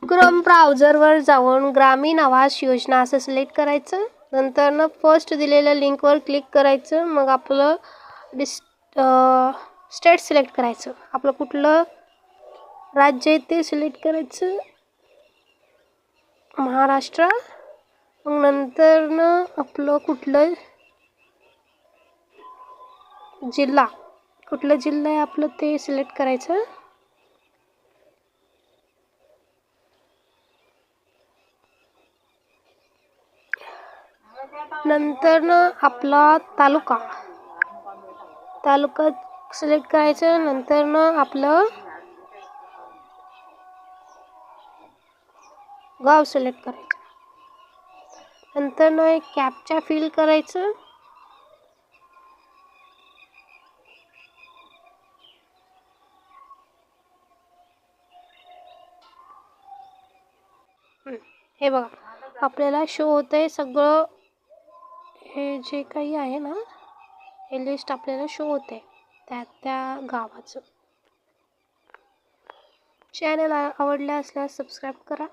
Chrome ब्राउझरवर जाऊन ग्रामीण आवास योजना असं select करायचं. नंतर फर्स्ट दिलेल्या लिंकवर क्लिक करायचं. मग आपलं स्टेट सिलेक्ट करायचं. आपलं कुठलं राज्य आहे ते सिलेक्ट करायचं, महाराष्ट्र. मग नंतर आपलं कुठलं जिल्हा आहे आपलं ते सिलेक्ट करायचं. नंतर आपला तालुका सिलेक्ट करायचं. नंतर आपलं गाव सिलेक्ट करायचं. नंतर एक कॅप्चा फिल करायचं. हे बघा आपल्याला शो होतंय सगळं. हे जे काही आहे ना, हे लिस्ट आपल्याला शो होते त्या गावाचं. चॅनल आवडलं असल्यास सबस्क्राईब करा.